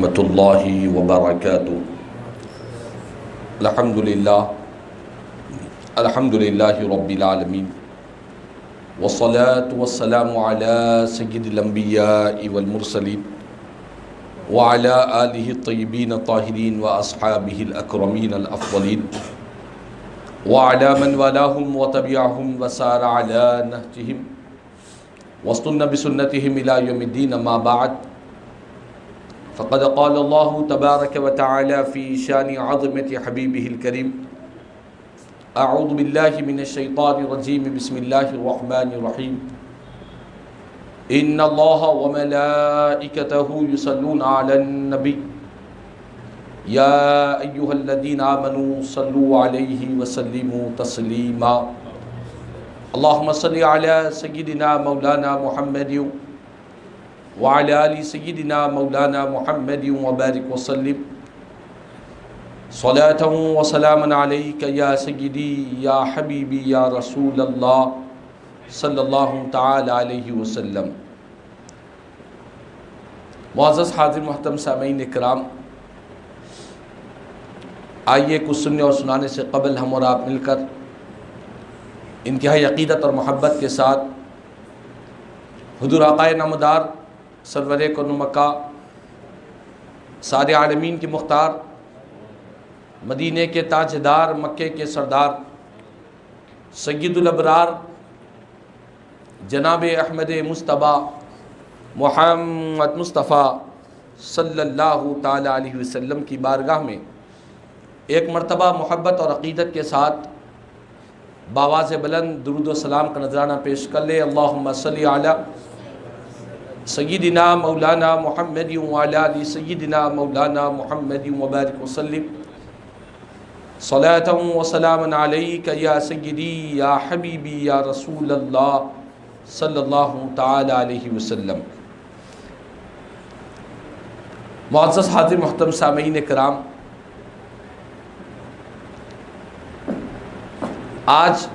ورحمۃ اللہ وبرکاتہ۔ الحمد للہ رب العالمین، والصلاة والسلام علی سید الانبیاء والمرسلین وعلی آلہ الطیبین الطاہرین واصحابہ الاکرمین الافضلین وعلی من والاہم وتبعہم وسار علی نہجہم واستنى بسنتهم إلى يوم الدين، أما بعد فقد قال الله تبارك وتعالى في شان عظمة حبيبه الكريم: أعوذ بالله من الشيطان الرجيم، بسم الله الرحمن الرحيم، إن الله وملائكته يصلون على النبي يا أيها الذين آمنوا صلوا عليه وسلموا تسليما، اللهم صل على سيدنا مولانا محمد وعلى آل سيدنا مولانا محمد وبارك وسلم صلاة وسلاما عليك يا سيدي يا حبيبي يا رسول الله صلی اللہ تعالی علیہ وسلم۔ معزز حاضر محترم سامعین اکرام، آئیے کچھ سننے اور سنانے سے قبل ہم اور آپ مل کر انتہائی عقیدت اور محبت کے ساتھ حضور آقائے نامدار سرور کون مکہ سارے عالمین کے مختار، مدینے کے تاجدار، مکے کے سردار، سید الابرار جناب احمد مصطفیٰ محمد مصطفیٰ صلی اللہ تعالی علیہ وسلم کی بارگاہ میں ایک مرتبہ محبت اور عقیدت کے ساتھ بآواز بلند درود و سلام کا نذرانہ پیش کر لے۔ اللہم صلی علی سیدنا مولانا محمد وعلی آل سیدنا مولانا محمد وبارک وسلم صلاۃ و سلاما علیک یا سیدی یا حبیبی یا رسول اللہ صلی اللہ تعالی علیہ وسلم۔ معزز حاضر محترم سامعین کرام، آج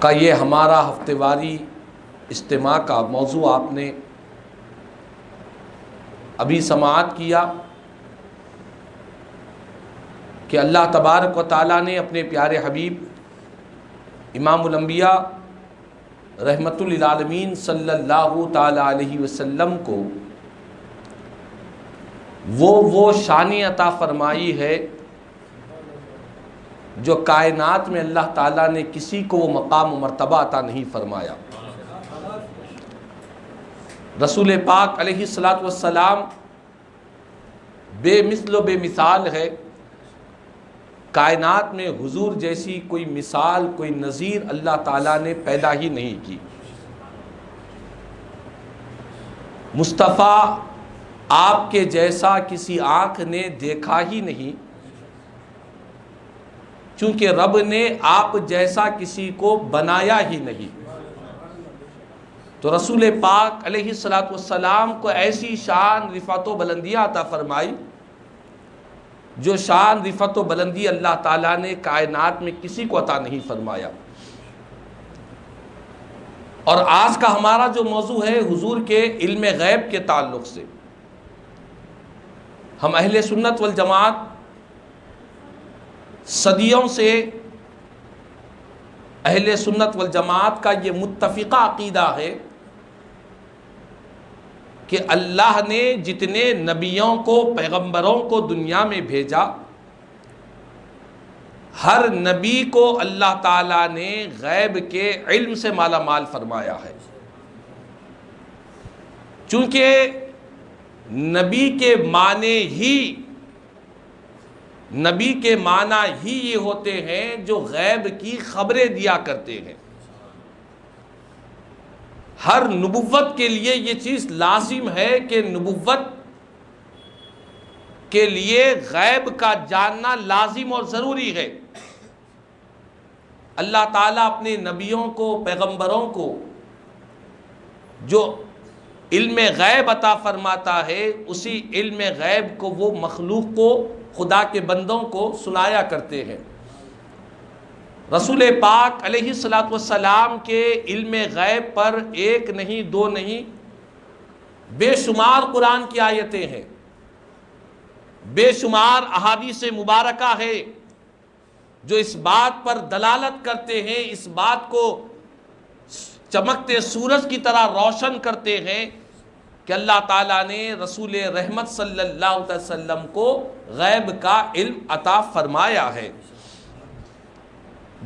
کا یہ ہمارا ہفتہ واری اجتماع کا موضوع آپ نے ابھی سماعت کیا کہ اللہ تبارک و تعالیٰ نے اپنے پیارے حبیب امام الانبیاء رحمت للعالمین صلی اللہ تعالی علیہ وسلم کو وہ شان عطا فرمائی ہے جو کائنات میں اللہ تعالیٰ نے کسی کو وہ مقام و مرتبہ عطا نہیں فرمایا۔ رسول پاک علیہ السلام بے مثل و بے مثال ہے، کائنات میں حضور جیسی کوئی مثال، کوئی نظیر اللہ تعالیٰ نے پیدا ہی نہیں کی۔ مصطفیٰ آپ کے جیسا کسی آنکھ نے دیکھا ہی نہیں، چونکہ رب نے آپ جیسا کسی کو بنایا ہی نہیں۔ تو رسول پاک علیہ السلام کو ایسی شان، رفعت و بلندی عطا فرمائی جو شان، رفعت و بلندی اللہ تعالیٰ نے کائنات میں کسی کو عطا نہیں فرمایا۔ اور آج کا ہمارا جو موضوع ہے حضور کے علم غیب کے تعلق سے، ہم اہل سنت والجماعت صدیوں سے اہل سنت والجماعت کا یہ متفقہ عقیدہ ہے کہ اللہ نے جتنے نبیوں کو، پیغمبروں کو دنیا میں بھیجا، ہر نبی کو اللہ تعالیٰ نے غیب کے علم سے مالا مال فرمایا ہے، چونکہ نبی کے معنی ہی یہ ہوتے ہیں جو غیب کی خبریں دیا کرتے ہیں۔ ہر نبوت کے لیے یہ چیز لازم ہے کہ نبوت کے لیے غیب کا جاننا لازم اور ضروری ہے۔ اللہ تعالیٰ اپنے نبیوں کو، پیغمبروں کو جو علم غیب عطا فرماتا ہے، اسی علم غیب کو وہ مخلوق کو، خدا کے بندوں کو سنایا کرتے ہیں۔ رسول پاک علیہ السلام کے علم غیب پر ایک نہیں، دو نہیں، بے شمار قرآن کی آیتیں ہیں، بے شمار احادیث مبارکہ ہے جو اس بات پر دلالت کرتے ہیں، اس بات کو چمکتے سورج کی طرح روشن کرتے ہیں کہ اللہ تعالیٰ نے رسول رحمت صلی اللہ علیہ وسلم کو غیب کا علم عطا فرمایا ہے۔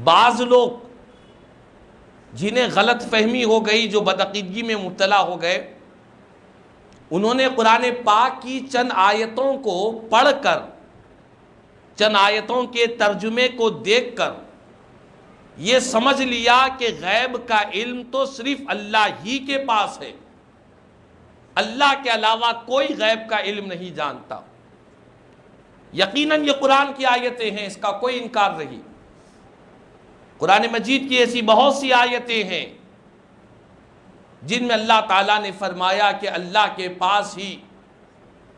بعض لوگ جنہیں غلط فہمی ہو گئی، جو بدعقیدگی میں مبتلا ہو گئے، انہوں نے قرآن پاک کی چند آیتوں کو پڑھ کر، چند آیتوں کے ترجمے کو دیکھ کر یہ سمجھ لیا کہ غیب کا علم تو صرف اللہ ہی کے پاس ہے، اللہ کے علاوہ کوئی غیب کا علم نہیں جانتا۔ یقیناً یہ قرآن کی آیتیں ہیں، اس کا کوئی انکار نہیں۔ قرآن مجید کی ایسی بہت سی آیتیں ہیں جن میں اللہ تعالیٰ نے فرمایا کہ اللہ کے پاس ہی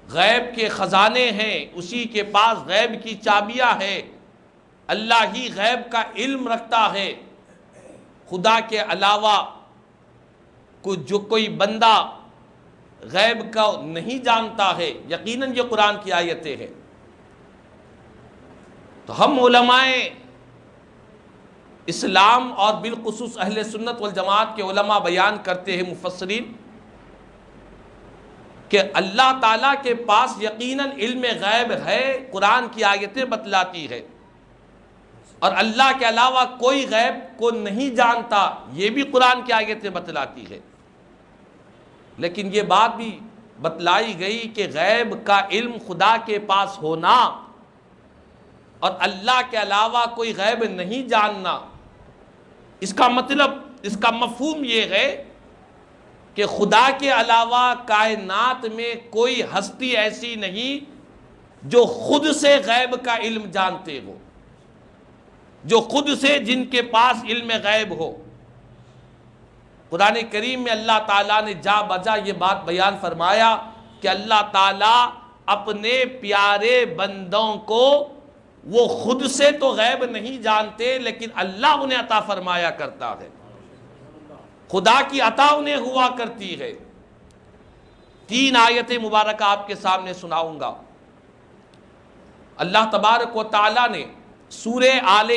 غیب کے خزانے ہیں، اسی کے پاس غیب کی چابیاں ہیں، اللہ ہی غیب کا علم رکھتا ہے، خدا کے علاوہ جو کوئی بندہ غیب کا نہیں جانتا ہے۔ یقیناً یہ قرآن کی آیتیں ہیں۔ تو ہم علماء اسلام اور بالخصوص اہل سنت والجماعت کے علماء بیان کرتے ہیں، مفسرین، کہ اللہ تعالیٰ کے پاس یقیناً علم غیب ہے، قرآن کی آیتیں بتلاتی ہے، اور اللہ کے علاوہ کوئی غیب کو نہیں جانتا، یہ بھی قرآن کی آیتیں بتلاتی ہے۔ لیکن یہ بات بھی بتلائی گئی کہ غیب کا علم خدا کے پاس ہونا اور اللہ کے علاوہ کوئی غیب نہیں جاننا، اس کا مطلب، اس کا مفہوم یہ ہے کہ خدا کے علاوہ کائنات میں کوئی ہستی ایسی نہیں جو خود سے غیب کا علم جانتے ہو، جو خود سے جن کے پاس علم غیب ہو۔ قرآن کریم میں اللہ تعالیٰ نے جا بجا یہ بات بیان فرمایا کہ اللہ تعالیٰ اپنے پیارے بندوں کو، وہ خود سے تو غیب نہیں جانتے لیکن اللہ انہیں عطا فرمایا کرتا ہے، خدا کی عطا انہیں ہوا کرتی ہے۔ 3 آیتیں مبارکہ آپ کے سامنے سناؤں گا۔ اللہ تبارک و تعالیٰ نے سورہ آل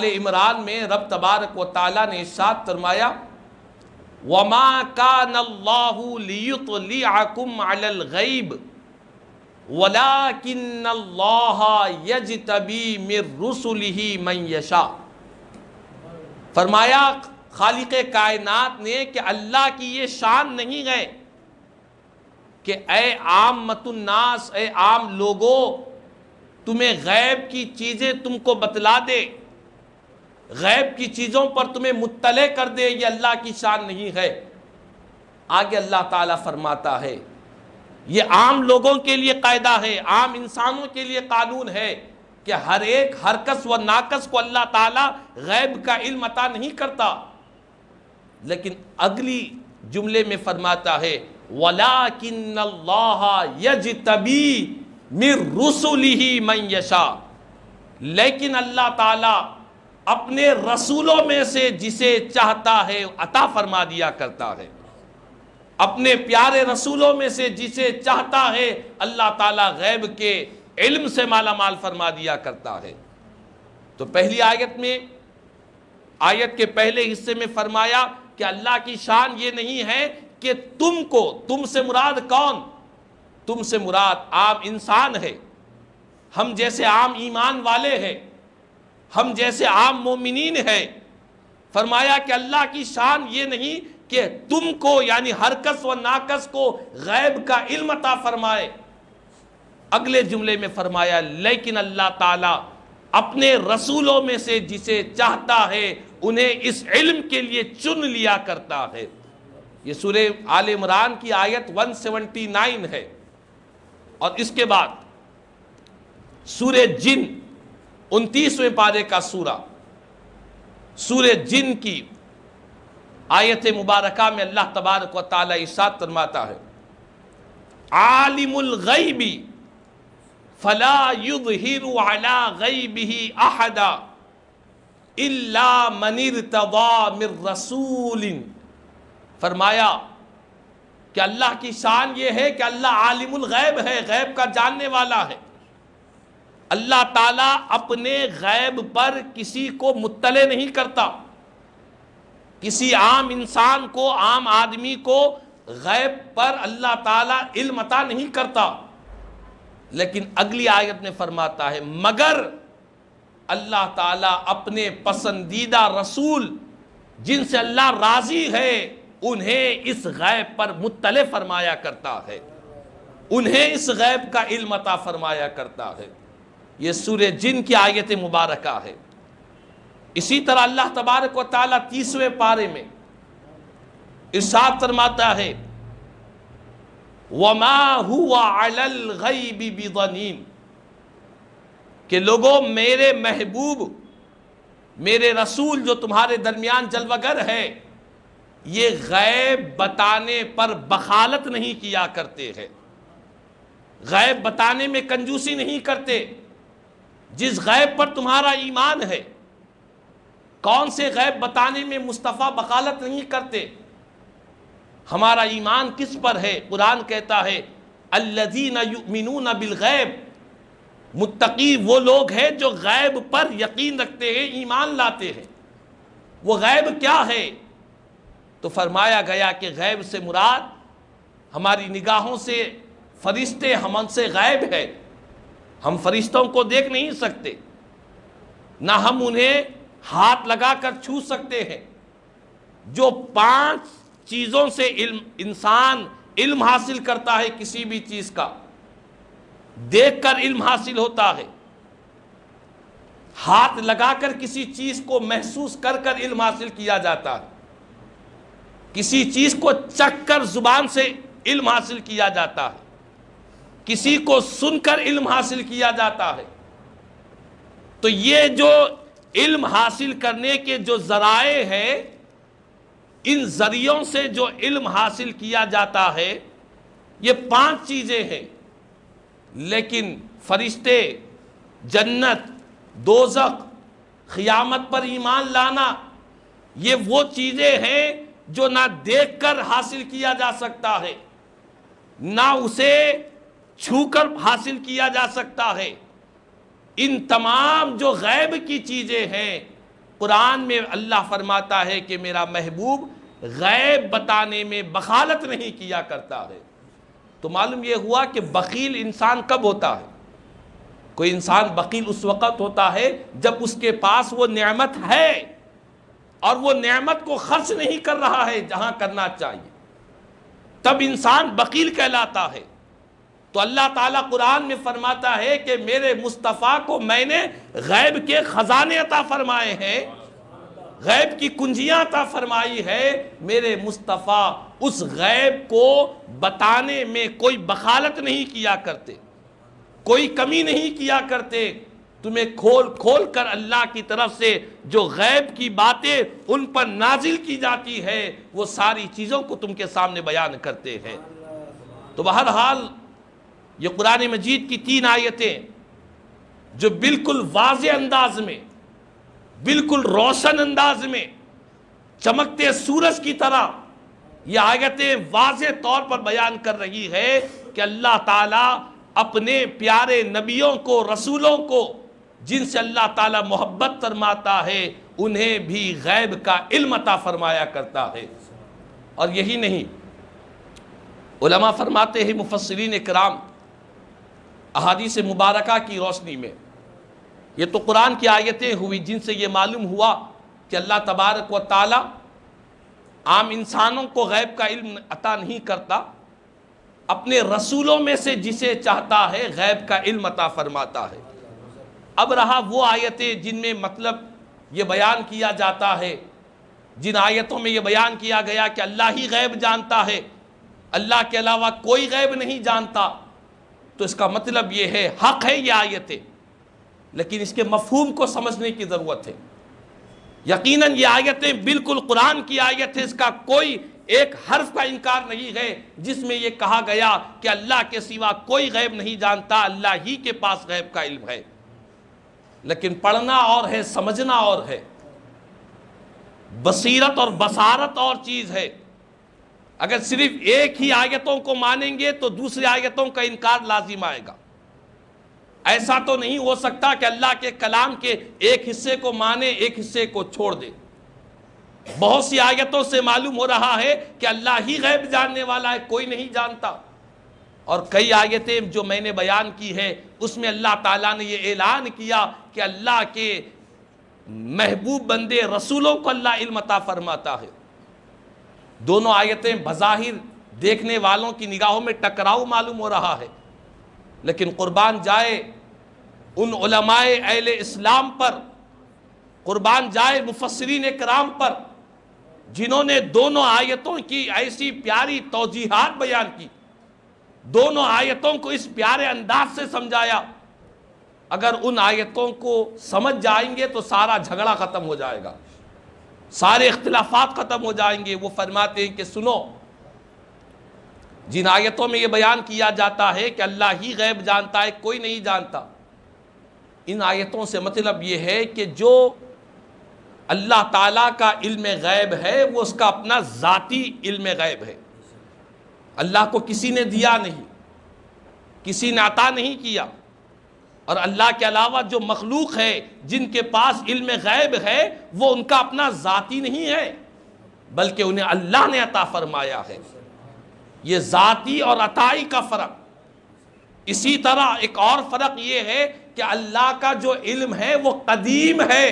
عمران میں رب تبارک و تعالیٰ نے ارشاد فرمایا وَمَا كَانَ اللَّهُ لِيُطْلِعَكُمْ عَلَى الْغَيْبِ وَلَكِنَّ اللَّهَ يَجْتَبِي مِن رُّسُلِهِ مَن يَشَاءُ۔ فرمایا خالق کائنات نے کہ اللہ کی یہ شان نہیں ہے کہ اے عامۃ الناس، اے عام لوگو، تمہیں غیب کی چیزیں تم کو بتلا دے، غیب کی چیزوں پر تمہیں مطلع کر دے، یہ اللہ کی شان نہیں ہے۔ آگے اللہ تعالیٰ فرماتا ہے یہ عام لوگوں کے لیے قاعدہ ہے، عام انسانوں کے لیے قانون ہے کہ ہر ایک ہرکس و ناکس کو اللہ تعالیٰ غیب کا علم عطا نہیں کرتا۔ لیکن اگلی جملے میں فرماتا ہے وَلَكِنَّ اللَّهَ يَجْتَبِي مِن رُّسُلِهِ مَن يَشَاءُ، لیکن اللہ تعالیٰ اپنے رسولوں میں سے جسے چاہتا ہے عطا فرما دیا کرتا ہے، اپنے پیارے رسولوں میں سے جسے چاہتا ہے اللہ تعالیٰ غیب کے علم سے مالا مال فرما دیا کرتا ہے۔ تو پہلی آیت میں، آیت کے پہلے حصے میں فرمایا کہ اللہ کی شان یہ نہیں ہے کہ تم سے مراد کون؟ تم سے مراد عام انسان ہے، ہم جیسے عام ایمان والے ہیں، ہم جیسے عام مومنین ہیں۔ فرمایا کہ اللہ کی شان یہ نہیں کہ تم کو، یعنی ہر کس و ناکس کو غیب کا علم عطا فرمائے۔ اگلے جملے میں فرمایا لیکن اللہ تعالیٰ اپنے رسولوں میں سے جسے چاہتا ہے انہیں اس علم کے لیے چن لیا کرتا ہے۔ یہ سورہ آل عمران کی آیت 179 ہے۔ اور اس کے بعد سورہ جن 29ویں پارے کا سورہ جن کی آیت مبارکہ میں اللہ تبارک و تعالی ارشاد فرماتا ہے عالم الغیب فلا یظہر علی غیبہ احدا الا من ارتضی من رسول فرمایا کہ اللہ کی شان یہ ہے کہ اللہ عالم الغیب ہے، غیب کا جاننے والا ہے۔ اللہ تعالیٰ اپنے غیب پر کسی کو مطلع نہیں کرتا، کسی عام انسان کو، عام آدمی کو غیب پر اللہ تعالیٰ علم عطا نہیں کرتا۔ لیکن اگلی آیت میں فرماتا ہے مگر اللہ تعالیٰ اپنے پسندیدہ رسول جن سے اللہ راضی ہے انہیں اس غیب پر مطلع فرمایا کرتا ہے، انہیں اس غیب کا علم عطا فرمایا کرتا ہے۔ یہ سورہ جن کی آیت مبارکہ ہے۔ اسی طرح اللہ تبارک و تعالیٰ 30ویں پارے میں ارشاد فرماتا ہے وَمَا هُوَ عَلَى الْغَيْبِ بِضَنِينٍ کہ لوگوں میرے محبوب، میرے رسول جو تمہارے درمیان جلوہ گر ہے، یہ غیب بتانے پر بخالت نہیں کیا کرتے ہیں، غیب بتانے میں کنجوسی نہیں کرتے۔ جس غیب پر تمہارا ایمان ہے، کون سے غیب بتانے میں مصطفیٰ بخالت نہیں کرتے۔ ہمارا ایمان کس پر ہے؟ قرآن کہتا ہے الذین یؤمنون بالغیب، متقی وہ لوگ ہیں جو غیب پر یقین رکھتے ہیں، ایمان لاتے ہیں۔ وہ غیب کیا ہے؟ تو فرمایا گیا کہ غیب سے مراد ہماری نگاہوں سے فرشتے ہم سے غائب ہے، ہم فرشتوں کو دیکھ نہیں سکتے، نہ ہم انہیں ہاتھ لگا کر چھو سکتے ہیں۔ جو 5 چیزوں سے انسان علم حاصل کرتا ہے کسی بھی چیز کا، دیکھ کر علم حاصل ہوتا ہے، ہاتھ لگا کر کسی چیز کو محسوس کر کر علم حاصل کیا جاتا ہے، کسی چیز کو چکھ کر زبان سے علم حاصل کیا جاتا ہے، کسی کو سن کر علم حاصل کیا جاتا ہے۔ تو یہ جو علم حاصل کرنے کے جو ذرائع ہیں، ان ذریعوں سے جو علم حاصل کیا جاتا ہے یہ 5 چیزیں ہیں۔ لیکن فرشتے، جنت، دوزخ، قیامت پر ایمان لانا، یہ وہ چیزیں ہیں جو نہ دیکھ کر حاصل کیا جا سکتا ہے، نہ اسے چھو کر حاصل کیا جا سکتا ہے۔ ان تمام جو غیب کی چیزیں ہیں، قرآن میں اللہ فرماتا ہے کہ میرا محبوب غیب بتانے میں بخالت نہیں کیا کرتا ہے۔ تو معلوم یہ ہوا کہ بخیل انسان کب ہوتا ہے؟ کوئی انسان بخیل اس وقت ہوتا ہے جب اس کے پاس وہ نعمت ہے اور وہ نعمت کو خرچ نہیں کر رہا ہے جہاں کرنا چاہیے، تب انسان بخیل کہلاتا ہے۔ تو اللہ تعالیٰ قرآن میں فرماتا ہے کہ میرے مصطفیٰ کو میں نے غیب کے خزانے عطا فرمائے ہیں، غیب کی کنجیاں عطا فرمائی ہے۔ میرے مصطفیٰ اس غیب کو بتانے میں کوئی بخالت نہیں کیا کرتے، کوئی کمی نہیں کیا کرتے۔ تمہیں کھول کھول کر اللہ کی طرف سے جو غیب کی باتیں ان پر نازل کی جاتی ہے وہ ساری چیزوں کو تم کے سامنے بیان کرتے ہیں۔ تو بہرحال یہ قرآن مجید کی 3 آیتیں جو بالکل واضح انداز میں، بالکل روشن انداز میں، چمکتے سورج کی طرح یہ آیتیں واضح طور پر بیان کر رہی ہے کہ اللہ تعالیٰ اپنے پیارے نبیوں کو، رسولوں کو جن سے اللہ تعالیٰ محبت فرماتا ہے انہیں بھی غیب کا علم عطا فرمایا کرتا ہے۔ اور یہی نہیں، علماء فرماتے ہیں، مفسرین کرام احادیث مبارکہ کی روشنی میں، یہ تو قرآن کی آیتیں ہوئی جن سے یہ معلوم ہوا کہ اللہ تبارک و تعالیٰ عام انسانوں کو غیب کا علم عطا نہیں کرتا، اپنے رسولوں میں سے جسے چاہتا ہے غیب کا علم عطا فرماتا ہے۔ اب رہا وہ آیتیں جن میں مطلب یہ بیان کیا جاتا ہے، جن آیتوں میں یہ بیان کیا گیا کہ اللہ ہی غیب جانتا ہے، اللہ کے علاوہ کوئی غیب نہیں جانتا، تو اس کا مطلب یہ ہے حق ہے یہ آیتیں، لیکن اس کے مفہوم کو سمجھنے کی ضرورت ہے۔ یقیناً یہ آیتیں بالکل قرآن کی آیت ہے، اس کا کوئی ایک حرف کا انکار نہیں ہے جس میں یہ کہا گیا کہ اللہ کے سوا کوئی غیب نہیں جانتا، اللہ ہی کے پاس غیب کا علم ہے۔ لیکن پڑھنا اور ہے، سمجھنا اور ہے، بصیرت اور بصارت اور چیز ہے۔ اگر صرف ایک ہی آیتوں کو مانیں گے تو دوسری آیتوں کا انکار لازم آئے گا. ایسا تو نہیں ہو سکتا کہ اللہ کے کلام کے ایک حصے کو مانے ایک حصے کو چھوڑ دے. بہت سی آیتوں سے معلوم ہو رہا ہے کہ اللہ ہی غیب جاننے والا ہے، کوئی نہیں جانتا. اور کئی آیتیں جو میں نے بیان کی ہے اس میں اللہ تعالیٰ نے یہ اعلان کیا کہ اللہ کے محبوب بندے رسولوں کو اللہ علم عطا فرماتا ہے. دونوں آیتیں بظاہر دیکھنے والوں کی نگاہوں میں ٹکراؤ معلوم ہو رہا ہے، لیکن قربان جائے ان علماء اہل اسلام پر، قربان جائے مفسرین کرام پر، جنہوں نے دونوں آیتوں کی ایسی پیاری توضیحات بیان کی، دونوں آیتوں کو اس پیارے انداز سے سمجھایا. اگر ان آیتوں کو سمجھ جائیں گے تو سارا جھگڑا ختم ہو جائے گا، سارے اختلافات ختم ہو جائیں گے. وہ فرماتے ہیں کہ سنو، جن آیتوں میں یہ بیان کیا جاتا ہے کہ اللہ ہی غیب جانتا ہے، کوئی نہیں جانتا، ان آیتوں سے مطلب یہ ہے کہ جو اللہ تعالیٰ کا علم غیب ہے وہ اس کا اپنا ذاتی علم غیب ہے. اللہ کو کسی نے دیا نہیں، کسی نے عطا نہیں کیا. اور اللہ کے علاوہ جو مخلوق ہے جن کے پاس علم غیب ہے وہ ان کا اپنا ذاتی نہیں ہے، بلکہ انہیں اللہ نے عطا فرمایا ہے. یہ ذاتی اور عطائی کا فرق. اسی طرح ایک اور فرق یہ ہے کہ اللہ کا جو علم ہے وہ قدیم ہے،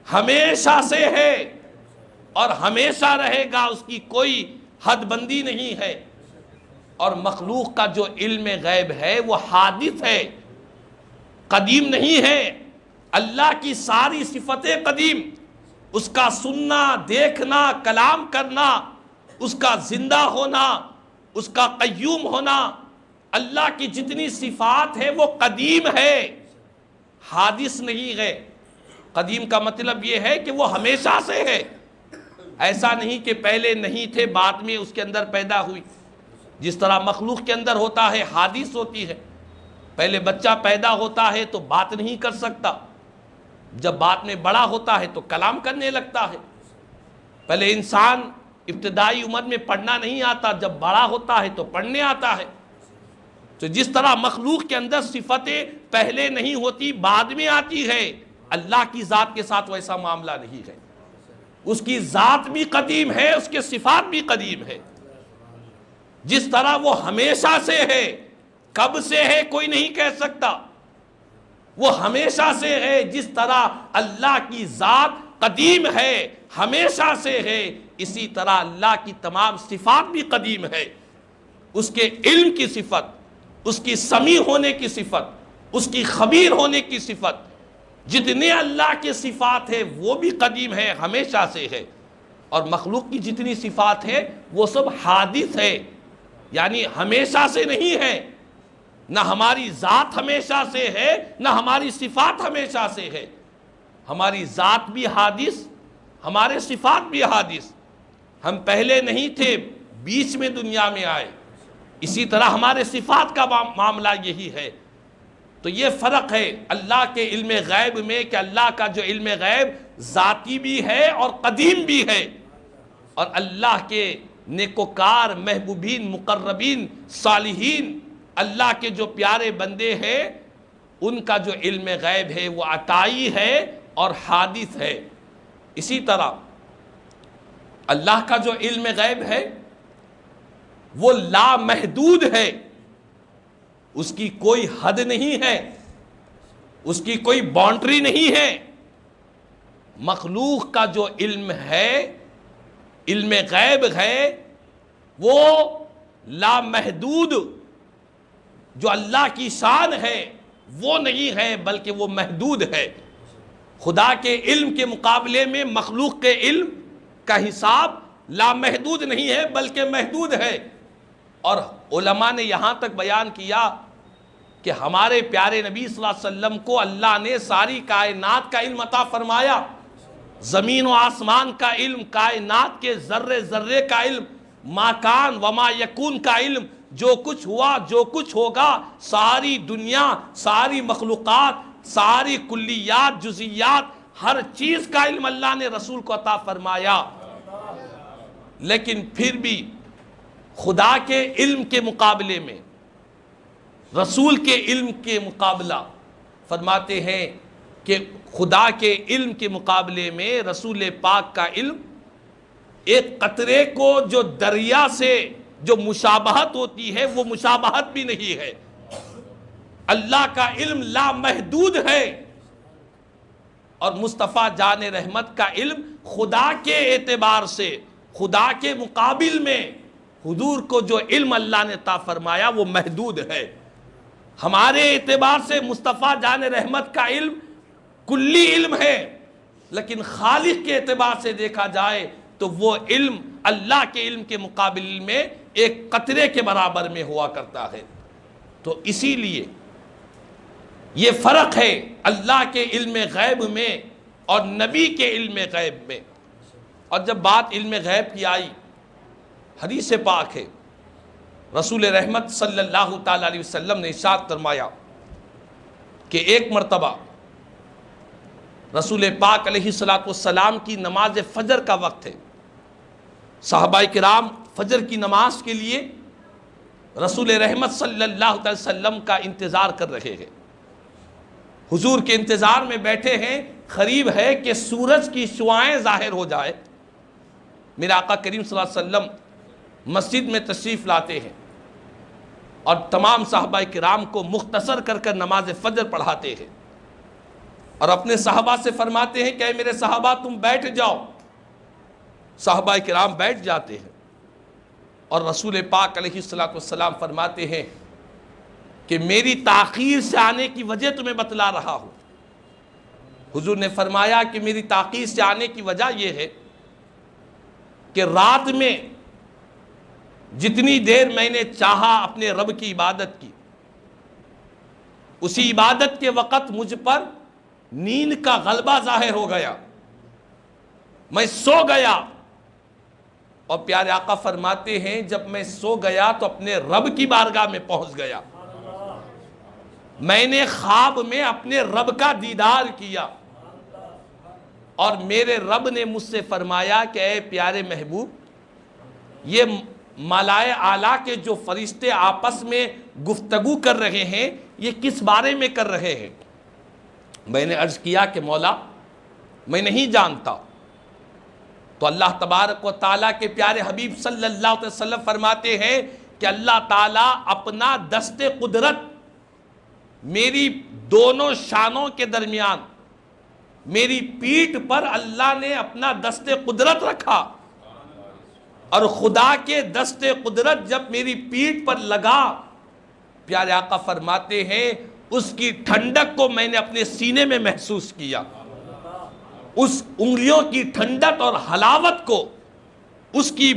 ہمیشہ سے ہے اور ہمیشہ رہے گا، اس کی کوئی حد بندی نہیں ہے. اور مخلوق کا جو علم غیب ہے وہ حادث ہے، قدیم نہیں ہے. اللہ کی ساری صفتیں قدیم، اس کا سننا، دیکھنا، کلام کرنا، اس کا زندہ ہونا، اس کا قیوم ہونا، اللہ کی جتنی صفات ہے وہ قدیم ہے، حادث نہیں ہے. قدیم کا مطلب یہ ہے کہ وہ ہمیشہ سے ہے، ایسا نہیں کہ پہلے نہیں تھے بعد میں اس کے اندر پیدا ہوئی. جس طرح مخلوق کے اندر ہوتا ہے حادث ہوتی ہے، پہلے بچہ پیدا ہوتا ہے تو بات نہیں کر سکتا، جب بعد میں بڑا ہوتا ہے تو کلام کرنے لگتا ہے. پہلے انسان ابتدائی عمر میں پڑھنا نہیں آتا، جب بڑا ہوتا ہے تو پڑھنے آتا ہے. تو جس طرح مخلوق کے اندر صفتیں پہلے نہیں ہوتی بعد میں آتی ہے، اللہ کی ذات کے ساتھ ویسا معاملہ نہیں ہے. اس کی ذات بھی قدیم ہے، اس کے صفات بھی قدیم ہے. جس طرح وہ ہمیشہ سے ہے، کب سے ہے کوئی نہیں کہہ سکتا، وہ ہمیشہ سے ہے. جس طرح اللہ کی ذات قدیم ہے، ہمیشہ سے ہے، اسی طرح اللہ کی تمام صفات بھی قدیم ہے. اس کے علم کی صفت، اس کی سمیع ہونے کی صفت، اس کی خبیر ہونے کی صفت، جتنے اللہ کے صفات ہے وہ بھی قدیم ہے، ہمیشہ سے ہے. اور مخلوق کی جتنی صفات ہے وہ سب حادث ہے، یعنی ہمیشہ سے نہیں ہے. نہ ہماری ذات ہمیشہ سے ہے، نہ ہماری صفات ہمیشہ سے ہے. ہماری ذات بھی حادث، ہمارے صفات بھی حادث. ہم پہلے نہیں تھے، بیچ میں دنیا میں آئے. اسی طرح ہمارے صفات کا معاملہ یہی ہے. تو یہ فرق ہے اللہ کے علم غیب میں کہ اللہ کا جو علم غیب ذاتی بھی ہے اور قدیم بھی ہے، اور اللہ کے نیکوکار، محبوبین، مقربین، صالحین، اللہ کے جو پیارے بندے ہیں ان کا جو علم غیب ہے وہ عطائی ہے اور حادث ہے. اسی طرح اللہ کا جو علم غیب ہے وہ لامحدود ہے، اس کی کوئی حد نہیں ہے، اس کی کوئی باؤنڈری نہیں ہے. مخلوق کا جو علم ہے، علم غیب ہے، وہ لامحدود، جو اللہ کی شان ہے وہ نہیں ہے بلکہ وہ محدود ہے. خدا کے علم کے مقابلے میں مخلوق کے علم کا حساب لامحدود نہیں ہے بلکہ محدود ہے. اور علماء نے یہاں تک بیان کیا کہ ہمارے پیارے نبی صلی اللہ علیہ وسلم کو اللہ نے ساری کائنات کا علم عطا فرمایا، زمین و آسمان کا علم، کائنات کے ذرے ذرے کا علم، ما کان وما یکون کا علم، جو کچھ ہوا جو کچھ ہوگا، ساری دنیا، ساری مخلوقات، ساری کلیات، جزیات، ہر چیز کا علم اللہ نے رسول کو عطا فرمایا. لیکن پھر بھی خدا کے علم کے مقابلے میں، رسول کے علم کے مقابلہ، فرماتے ہیں کہ خدا کے علم کے مقابلے میں رسول پاک کا علم ایک قطرے کو جو دریا سے جو مشابہت ہوتی ہے وہ مشابہت بھی نہیں ہے۔ اللہ کا علم لامحدود ہے، اور مصطفیٰ جان رحمت کا علم خدا کے اعتبار سے، خدا کے مقابل میں حضور کو جو علم اللہ نے عطا فرمایا وہ محدود ہے۔ ہمارے اعتبار سے مصطفیٰ جان رحمت کا علم کلی علم ہے، لیکن خالق کے اعتبار سے دیکھا جائے تو وہ علم اللہ کے علم کے مقابل میں ایک قطرے کے برابر میں ہوا کرتا ہے۔ تو اسی لیے یہ فرق ہے اللہ کے علم غیب میں اور نبی کے علم غیب میں۔ اور جب بات علم غیب کی آئی، حدیث پاک ہے، رسول رحمت صلی اللہ تعالیٰ علیہ وسلم نے ارشاد فرمایا کہ ایک مرتبہ رسول پاک علیہ السلام کی نماز فجر کا وقت ہے، صحابہ کرام فجر کی نماز کے لیے رسول رحمت صلی اللہ علیہ وسلم کا انتظار کر رہے ہیں، حضور کے انتظار میں بیٹھے ہیں، قریب ہے کہ سورج کی شعاعیں ظاہر ہو جائے۔ میرے آقا کریم صلی اللہ علیہ وسلم مسجد میں تشریف لاتے ہیں اور تمام صحابہ کرام کو مختصر کر کر نماز فجر پڑھاتے ہیں، اور اپنے صحابہ سے فرماتے ہیں کہ اے میرے صحابہ تم بیٹھ جاؤ۔ صحابہ کرام بیٹھ جاتے ہیں، اور رسول پاک علیہ السلام فرماتے ہیں کہ میری تاخیر سے آنے کی وجہ تمہیں بتلا رہا ہوں۔ حضور نے فرمایا کہ میری تاخیر سے آنے کی وجہ یہ ہے کہ رات میں جتنی دیر میں نے چاہا اپنے رب کی عبادت کی، اسی عبادت کے وقت مجھ پر نیند کا غلبہ ظاہر ہو گیا، میں سو گیا، اور پیارے آقا فرماتے ہیں جب میں سو گیا تو اپنے رب کی بارگاہ میں پہنچ گیا، میں نے خواب میں اپنے رب کا دیدار کیا، اور میرے رب نے مجھ سے فرمایا کہ اے پیارے محبوب، یہ ملائے اعلیٰ کے جو فرشتے آپس میں گفتگو کر رہے ہیں یہ کس بارے میں کر رہے ہیں؟ میں نے عرض کیا کہ مولا میں نہیں جانتا۔ تو اللہ تبارک و تعالیٰ کے پیارے حبیب صلی اللہ علیہ وسلم فرماتے ہیں کہ اللہ تعالیٰ اپنا دست قدرت میری دونوں شانوں کے درمیان، میری پیٹھ پر اللہ نے اپنا دست قدرت رکھا، اور خدا کے دست قدرت جب میری پیٹھ پر لگا، پیارے آقا فرماتے ہیں اس کی ٹھنڈک کو میں نے اپنے سینے میں محسوس کیا، اس انگلیوں کی ٹھنڈک اور حلاوت کو، اس کی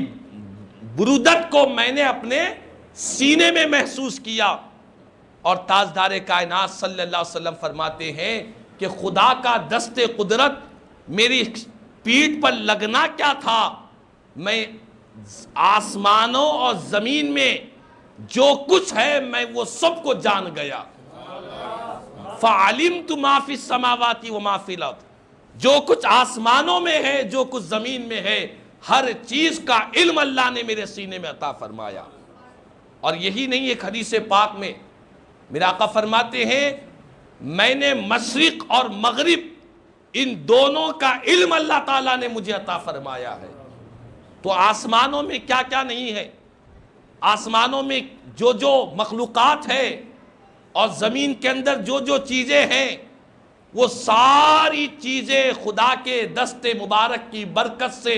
برودت کو میں نے اپنے سینے میں محسوس کیا۔ اور تاجدار کائنات صلی اللہ علیہ وسلم فرماتے ہیں کہ خدا کا دست قدرت میری پیٹھ پر لگنا کیا تھا، میں آسمانوں اور زمین میں جو کچھ ہے میں وہ سب کو جان گیا۔ فَعَلِمْتُ مَا فِي السَّمَاوَاتِ وَمَا فِي الْأَرْضِ، جو کچھ آسمانوں میں ہے جو کچھ زمین میں ہے، ہر چیز کا علم اللہ نے میرے سینے میں عطا فرمایا۔ اور یہی نہیں، ایک حدیث پاک میں میرے آقا فرماتے ہیں میں نے مشرق اور مغرب ان دونوں کا علم اللہ تعالیٰ نے مجھے عطا فرمایا ہے۔ تو آسمانوں میں کیا کیا نہیں ہے، آسمانوں میں جو جو مخلوقات ہے اور زمین کے اندر جو جو چیزیں ہیں، وہ ساری چیزیں خدا کے دست مبارک کی برکت سے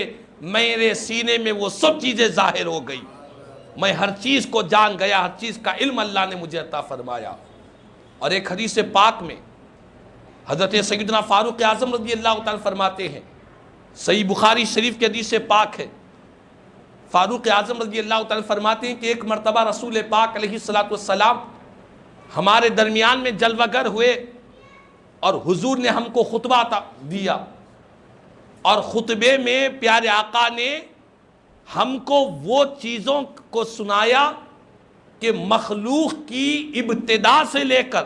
میرے سینے میں وہ سب چیزیں ظاہر ہو گئی، میں ہر چیز کو جان گیا، ہر چیز کا علم اللہ نے مجھے عطا فرمایا۔ اور ایک حدیث پاک میں حضرت سیدنا فاروق اعظم رضی اللہ تعالیٰ فرماتے ہیں، صحیح بخاری شریف کے حدیث پاک ہے، فاروق اعظم رضی اللہ تعالیٰ فرماتے ہیں کہ ایک مرتبہ رسول پاک علیہ السلام ہمارے درمیان میں جلوہ گر ہوئے، اور حضور نے ہم کو خطبہ دیا، اور خطبے میں پیارے آقا نے ہم کو وہ چیزوں کو سنایا کہ مخلوق کی ابتدا سے لے کر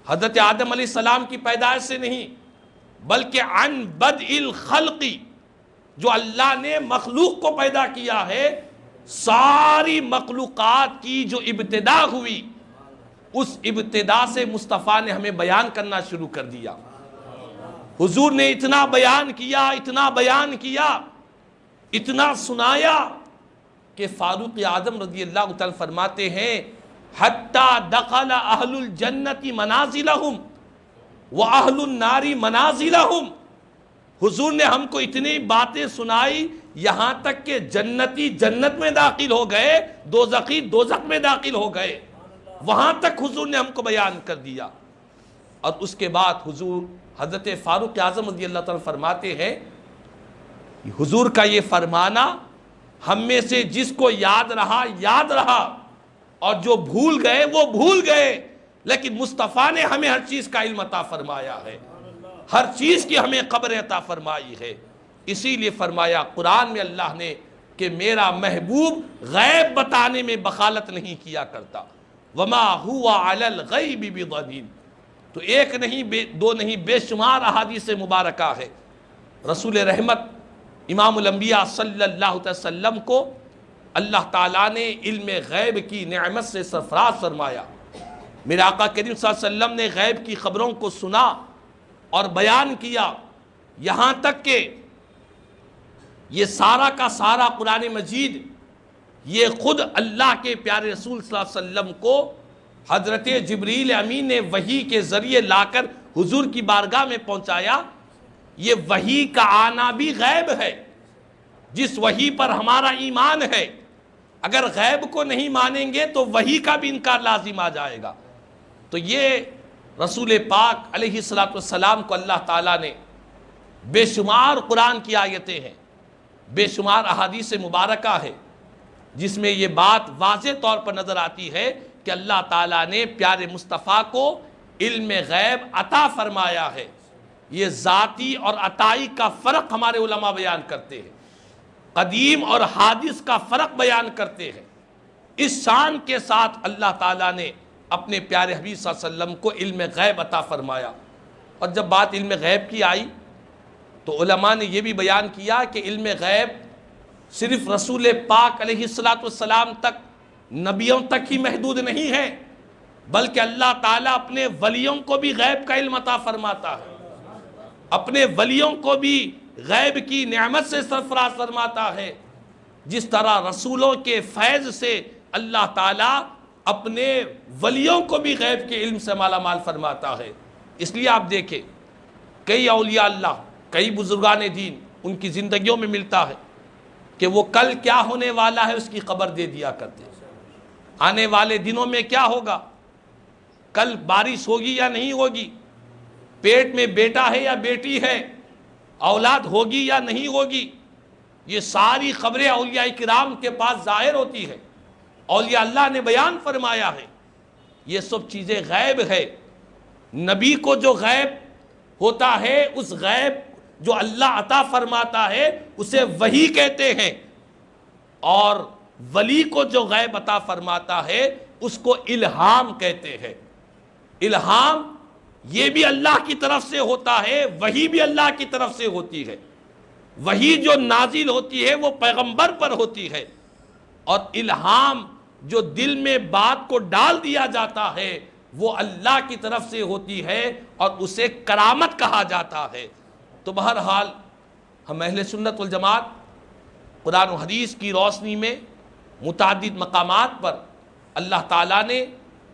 حضرت آدم علیہ السلام کی پیدائش سے نہیں، بلکہ عن بدء الخلق جو اللہ نے مخلوق کو پیدا کیا ہے، ساری مخلوقات کی جو ابتدا ہوئی، اس ابتدا سے مصطفیٰ نے ہمیں بیان کرنا شروع کر دیا۔ حضور نے اتنا بیان کیا، اتنا بیان کیا، اتنا سنایا کہ فاروق اعظم رضی اللہ تعالیٰ فرماتے ہیں حَتَّى دَخَلَ أَهْلُ الْجَنَّةِ مَنَازِلَهُمْ وَأَهْلُ النَّارِ مَنَازِلَهُمْ۔ حضور نے ہم کو اتنی باتیں سنائی یہاں تک کہ جنتی جنت میں داخل ہو گئے، دوزخی دوزخ میں داخل ہو گئے، وہاں تک حضور نے ہم کو بیان کر دیا۔ اور اس کے بعد حضور حضرت فاروق اعظم رضی اللہ تعالیٰ فرماتے ہیں حضور کا یہ فرمانا ہم میں سے جس کو یاد رہا یاد رہا، اور جو بھول گئے وہ بھول گئے، لیکن مصطفیٰ نے ہمیں ہر چیز کا علم عطا فرمایا ہے، ہر چیز کی ہمیں خبر عطا فرمائی ہے۔ اسی لیے فرمایا قرآن میں اللہ نے کہ میرا محبوب غیب بتانے میں بخالت نہیں کیا کرتا، وما هو علی الغیب بضنین۔ تو ایک نہیں دو نہیں بے شمار احادیث مبارکہ ہے۔ رسول رحمت امام الانبیاء صلی اللہ علیہ وسلم کو اللہ تعالیٰ نے علم غیب کی نعمت سے سرفراز فرمایا۔ میرے آقا کریم صلی اللہ علیہ وسلم نے غیب کی خبروں کو سنا اور بیان کیا، یہاں تک کہ یہ سارا کا سارا قرآن مجید یہ خود اللہ کے پیارے رسول صلی اللہ علیہ وسلم کو حضرت جبریل امین نے وحی کے ذریعے لا کر حضور کی بارگاہ میں پہنچایا۔ یہ وحی کا آنا بھی غیب ہے، جس وحی پر ہمارا ایمان ہے، اگر غیب کو نہیں مانیں گے تو وحی کا بھی انکار لازم آ جائے گا۔ تو یہ رسول پاک علیہ السلام کو اللہ تعالیٰ نے بے شمار قرآن کی آیتیں ہیں، بے شمار احادیث مبارکہ ہے، جس میں یہ بات واضح طور پر نظر آتی ہے کہ اللہ تعالیٰ نے پیارے مصطفیٰ کو علم غیب عطا فرمایا ہے۔ یہ ذاتی اور عطائی کا فرق ہمارے علماء بیان کرتے ہیں، قدیم اور حادث کا فرق بیان کرتے ہیں۔ اس شان کے ساتھ اللہ تعالیٰ نے اپنے پیارے حبیب صلی اللہ علیہ وسلم کو علم غیب عطا فرمایا۔ اور جب بات علم غیب کی آئی تو علماء نے یہ بھی بیان کیا کہ علم غیب صرف رسول پاک علیہ السلام تک، نبیوں تک ہی محدود نہیں ہے، بلکہ اللہ تعالیٰ اپنے ولیوں کو بھی غیب کا علم عطا فرماتا ہے، اپنے ولیوں کو بھی غیب کی نعمت سے سرفراز فرماتا ہے۔ جس طرح رسولوں کے فیض سے اللہ تعالیٰ اپنے ولیوں کو بھی غیب کے علم سے مالا مال فرماتا ہے۔ اس لیے آپ دیکھیں کئی اولیاء اللہ، کئی بزرگان دین، ان کی زندگیوں میں ملتا ہے کہ وہ کل کیا ہونے والا ہے اس کی خبر دے دیا کرتے ہیں، آنے والے دنوں میں کیا ہوگا، کل بارش ہوگی یا نہیں ہوگی، پیٹ میں بیٹا ہے یا بیٹی ہے، اولاد ہوگی یا نہیں ہوگی، یہ ساری خبریں اولیاء کرام کے پاس ظاہر ہوتی ہے، اولیاء اللہ نے بیان فرمایا ہے۔ یہ سب چیزیں غیب ہے۔ نبی کو جو غیب ہوتا ہے، اس غیب جو اللہ عطا فرماتا ہے اسے وحی کہتے ہیں، اور ولی کو جو غیب عطا فرماتا ہے اس کو الہام کہتے ہیں۔ الہام یہ بھی اللہ کی طرف سے ہوتا ہے، وحی بھی اللہ کی طرف سے ہوتی ہے۔ وحی جو نازل ہوتی ہے وہ پیغمبر پر ہوتی ہے، اور الہام جو دل میں بات کو ڈال دیا جاتا ہے وہ اللہ کی طرف سے ہوتی ہے، اور اسے کرامت کہا جاتا ہے۔ تو بہرحال ہم اہل سنت والجماعت قرآن و حدیث کی روشنی میں متعدد مقامات پر اللہ تعالیٰ نے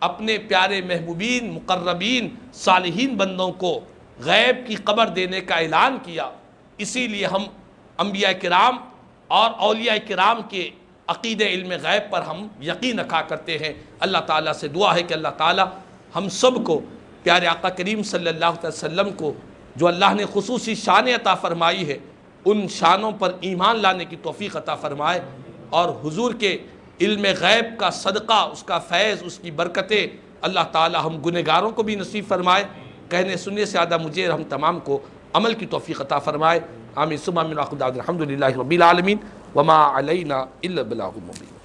اپنے پیارے محبوبین، مقربین، صالحین بندوں کو غیب کی خبر دینے کا اعلان کیا۔ اسی لیے ہم انبیاء کرام اور اولیاء کرام کے عقیدہ علم غیب پر ہم یقین رکھا کرتے ہیں۔ اللہ تعالیٰ سے دعا ہے کہ اللہ تعالیٰ ہم سب کو پیارے آقا کریم صلی اللہ علیہ وسلم کو جو اللہ نے خصوصی شان عطا فرمائی ہے، ان شانوں پر ایمان لانے کی توفیق عطا فرمائے، اور حضور کے علم غیب کا صدقہ، اس کا فیض، اس کی برکتیں اللہ تعالی ہم گنہگاروں کو بھی نصیب فرمائے۔ کہنے سننے سے زیادہ مجھے اور ہم تمام کو عمل کی توفیق عطا فرمائے۔ آمین ثم آمین۔ الحمدللہ رب العالمین وما علینا الا البلاغ المبین۔